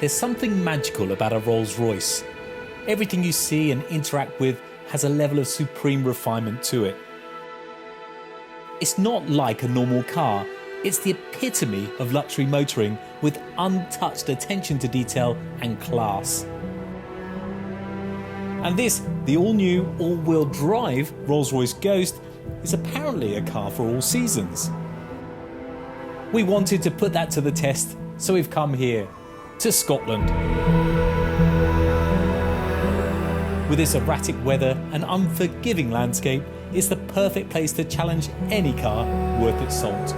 There's something magical about a Rolls-Royce. Everything you see and interact with has a level of supreme refinement to it. It's not like a normal car, it's the epitome of luxury motoring with untouched attention to detail and class. And this, the all-new, all-wheel drive Rolls-Royce Ghost, is apparently a car for all seasons. We wanted to put that to the test, so we've come here, to Scotland. With its erratic weather and unforgiving landscape, it's the perfect place to challenge any car worth its salt.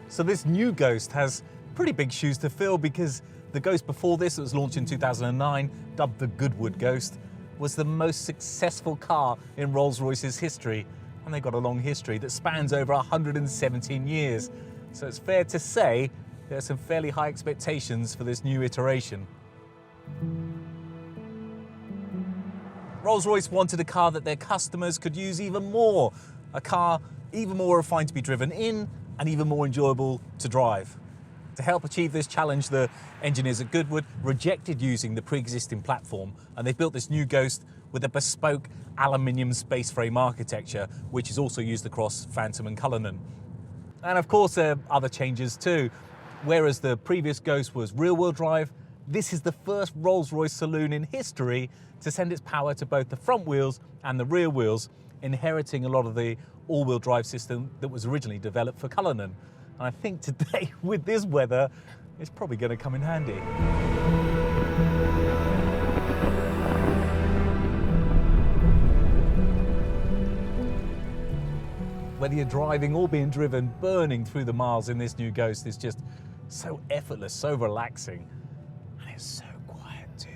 So this new Ghost has pretty big shoes to fill, because the Ghost before this, that was launched in 2009, dubbed the Goodwood Ghost, was the most successful car in Rolls-Royce's history. And they've got a long history that spans over 117 years. So it's fair to say there are some fairly high expectations for this new iteration. Rolls-Royce wanted a car that their customers could use even more, a car even more refined to be driven in and even more enjoyable to drive. To help achieve this challenge, the engineers at Goodwood rejected using the pre-existing platform, and they've built this new Ghost with a bespoke aluminium space frame architecture, which is also used across Phantom and Cullinan. And of course there are other changes too. Whereas the previous Ghost was rear-wheel drive, this is the first Rolls-Royce saloon in history to send its power to both the front wheels and the rear wheels, inheriting a lot of the all-wheel drive system that was originally developed for Cullinan. And I think today, with this weather, it's probably going to come in handy. Whether you're driving or being driven, burning through the miles in this new Ghost is just so effortless, so relaxing. And it's so quiet too.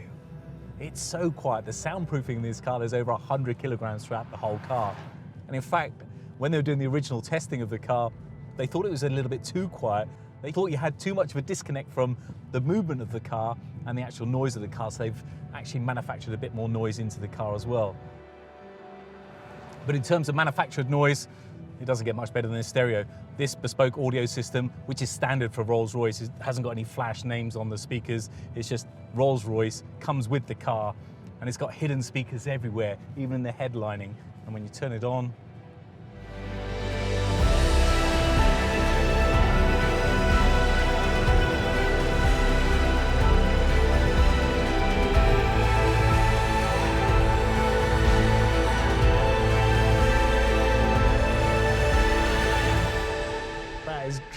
It's so quiet. The soundproofing in this car, there's over 100 kilograms throughout the whole car. And in fact, when they were doing the original testing of the car, they thought it was a little bit too quiet. They thought you had too much of a disconnect from the movement of the car and the actual noise of the car, so they've actually manufactured a bit more noise into the car as well. But in terms of manufactured noise, it doesn't get much better than a stereo. This bespoke audio system, which is standard for Rolls-Royce, hasn't got any flash names on the speakers. It's just Rolls-Royce, comes with the car, and it's got hidden speakers everywhere, even in the headlining. And when you turn it on,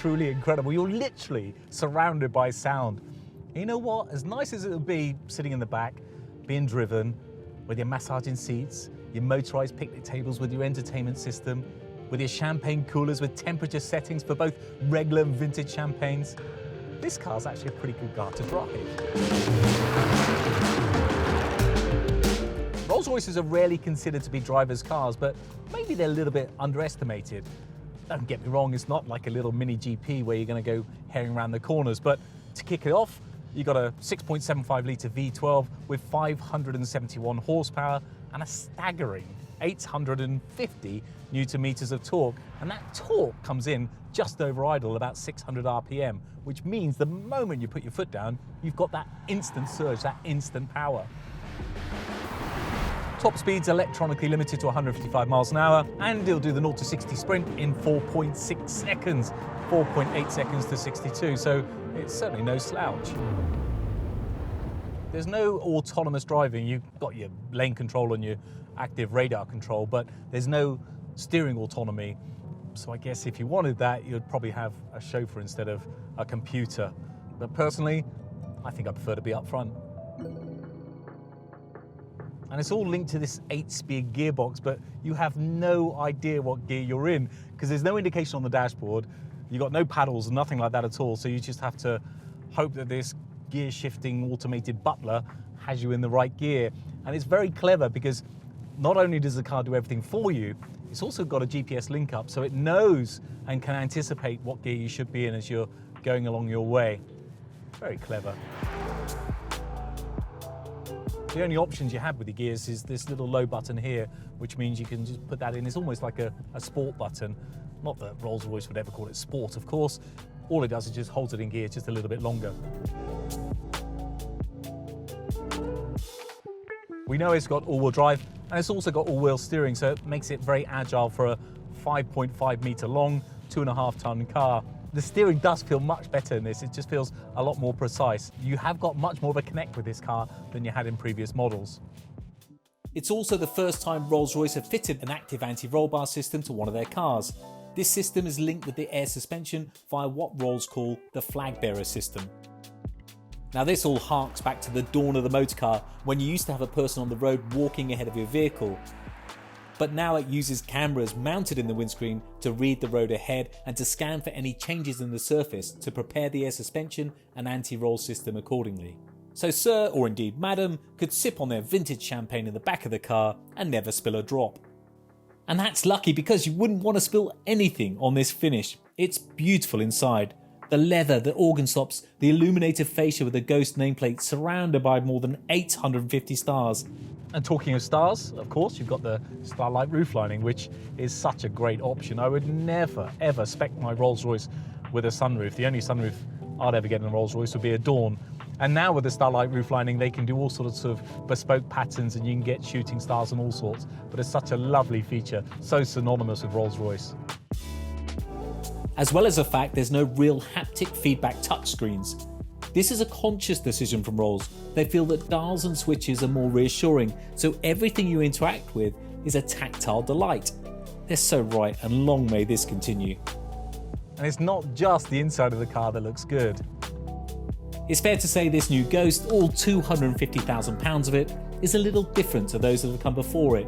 truly incredible. You're literally surrounded by sound. And you know what? As nice as it would be sitting in the back, being driven, with your massaging seats, your motorized picnic tables with your entertainment system, with your champagne coolers with temperature settings for both regular and vintage champagnes, this car's actually a pretty good car to drive. Rolls-Royces are rarely considered to be drivers' cars, but maybe they're a little bit underestimated. Don't get me wrong, it's not like a little mini GP where you're going to go herring around the corners, but to kick it off, you've got a 6.75 litre V12 with 571 horsepower and a staggering 850 newton meters of torque, and that torque comes in just over idle, about 600 RPM, which means the moment you put your foot down, you've got that instant surge, that instant power. Top speed's electronically limited to 155 miles an hour, and it'll do the 0 to 60 sprint in 4.6 seconds, 4.8 seconds to 62, so it's certainly no slouch. There's no autonomous driving. You've got your lane control and your active radar control, but there's no steering autonomy. So I guess if you wanted that, you'd probably have a chauffeur instead of a computer. But personally, I think I prefer to be up front. And it's all linked to this 8-speed gearbox, but you have no idea what gear you're in because there's no indication on the dashboard. You've got no paddles, nothing like that at all. So you just have to hope that this gear shifting automated butler has you in the right gear. And it's very clever because not only does the car do everything for you, It's also got a GPS link up, so it knows and can anticipate what gear you should be in as you're going along your way. Very clever. The only options you have with the gears is this little low button here, which means you can just put that in. It's almost like a sport button. Not that Rolls-Royce would ever call it sport, of course. All it does is just holds it in gear just a little bit longer. We know it's got all-wheel drive, and it's also got all-wheel steering, so it makes it very agile for a 5.5 metre long, 2.5 tonne car. The steering does feel much better in this. It just feels a lot more precise. You have got much more of a connect with this car than you had in previous models. It's also the first time Rolls-Royce have fitted an active anti-roll bar system to one of their cars. This system is linked with the air suspension via what Rolls call the flag bearer system. Now this all harks back to the dawn of the motor car, when you used to have a person on the road walking ahead of your vehicle. But now it uses cameras mounted in the windscreen to read the road ahead and to scan for any changes in the surface to prepare the air suspension and anti-roll system accordingly. So sir, or indeed madam, could sip on their vintage champagne in the back of the car and never spill a drop. And that's lucky, because you wouldn't want to spill anything on this finish. It's beautiful inside. The leather, the organ stops, the illuminated fascia with a Ghost nameplate surrounded by more than 850 stars. And talking of stars, of course, you've got the Starlight roof lining, which is such a great option. I would never, ever spec my Rolls-Royce with a sunroof. The only sunroof I'd ever get in a Rolls-Royce would be a Dawn. And now with the Starlight roof lining, they can do all sorts of bespoke patterns and you can get shooting stars and all sorts. But it's such a lovely feature, so synonymous with Rolls-Royce. As well as the fact there's no real haptic feedback touchscreens. This is a conscious decision from Rolls. They feel that dials and switches are more reassuring, so everything you interact with is a tactile delight. They're so right, and long may this continue. And it's not just the inside of the car that looks good. It's fair to say this new Ghost, all £250,000 of it, is a little different to those that have come before it.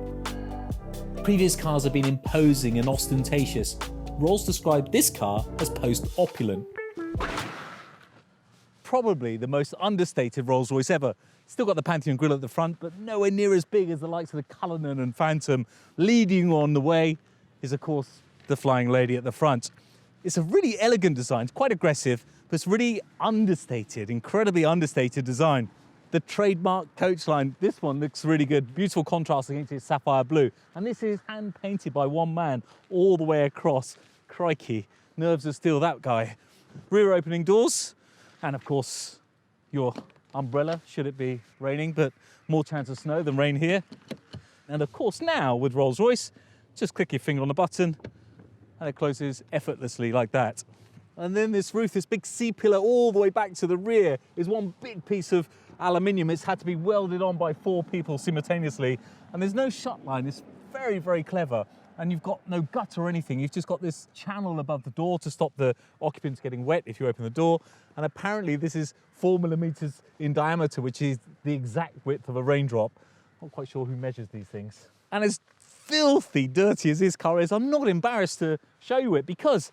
Previous cars have been imposing and ostentatious. Rolls described this car as post-opulent. Probably the most understated Rolls-Royce ever. Still got the Pantheon grille at the front, but nowhere near as big as the likes of the Cullinan and Phantom. Leading on the way is, of course, the Flying Lady at the front. It's a really elegant design. It's quite aggressive, but it's really understated, incredibly understated design. The trademark coach line, this one looks really good. Beautiful contrast against its sapphire blue. And this is hand-painted by one man all the way across. Crikey, nerves of steel, that guy. Rear opening doors, and of course, your umbrella, should it be raining, but more chance of snow than rain here. And of course now, with Rolls-Royce, just click your finger on the button, and it closes effortlessly like that. And then this roof, this big C-pillar all the way back to the rear, is one big piece of aluminium. It's had to be welded on by 4 people simultaneously. And there's no shut line. It's very, very clever. And you've got no gutter or anything. You've just got this channel above the door to stop the occupants getting wet if you open the door. And apparently this is 4 millimeters in diameter, which is the exact width of a raindrop. Not quite sure who measures these things. And as filthy dirty as this car is, I'm not embarrassed to show you it, because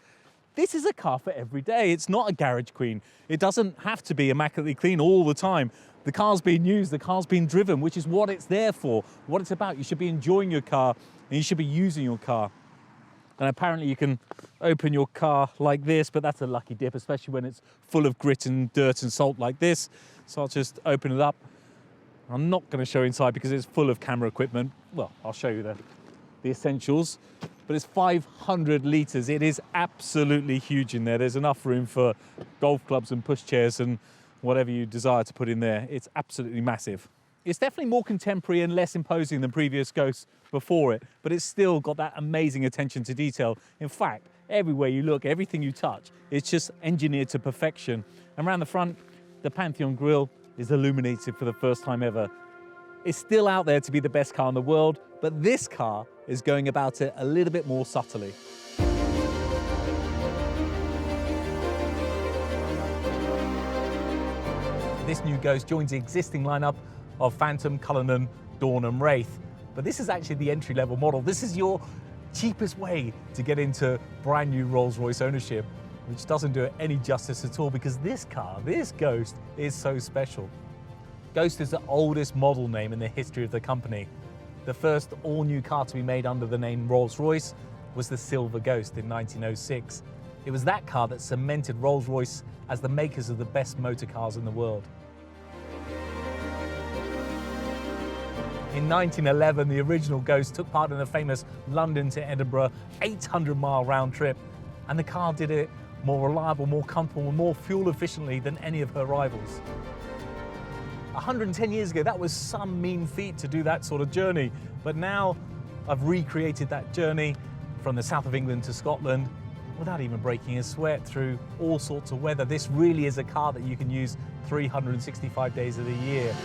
this is a car for every day. It's not a garage queen. It doesn't have to be immaculately clean all the time. The car's being used, the car's being driven, which is what it's there for, what it's about. You should be enjoying your car and you should be using your car. And apparently you can open your car like this, but that's a lucky dip, especially when it's full of grit and dirt and salt like this. So I'll just open it up. I'm not going to show inside because it's full of camera equipment. Well, I'll show you the essentials. But it's 500 litres. It is absolutely huge in there. There's enough room for golf clubs and pushchairs and whatever you desire to put in there. It's absolutely massive. It's definitely more contemporary and less imposing than previous Ghosts before it, but it's still got that amazing attention to detail. In fact, everywhere you look, everything you touch, it's just engineered to perfection. And around the front, the Pantheon grille is illuminated for the first time ever. It's still out there to be the best car in the world, but this car is going about it a little bit more subtly. This new Ghost joins the existing lineup of Phantom, Cullinan, Dawn and Wraith. But this is actually the entry-level model. This is your cheapest way to get into brand new Rolls-Royce ownership, which doesn't do it any justice at all, because this car, this Ghost, is so special. Ghost is the oldest model name in the history of the company. The first all-new car to be made under the name Rolls-Royce was the Silver Ghost in 1906. It was that car that cemented Rolls-Royce as the makers of the best motor cars in the world. In 1911, the original Ghost took part in the famous London to Edinburgh 800-mile round trip, and the car did it more reliable, more comfortable, more fuel efficiently than any of her rivals. 110 years ago, that was some mean feat to do that sort of journey, but now I've recreated that journey from the south of England to Scotland without even breaking a sweat through all sorts of weather. This really is a car that you can use 365 days of the year.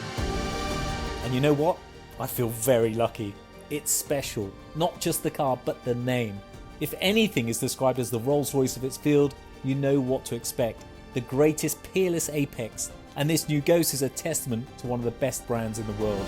And you know what? I feel very lucky. It's special. Not just the car, but the name. If anything is described as the Rolls-Royce of its field, you know what to expect. The greatest peerless apex. And this new Ghost is a testament to one of the best brands in the world.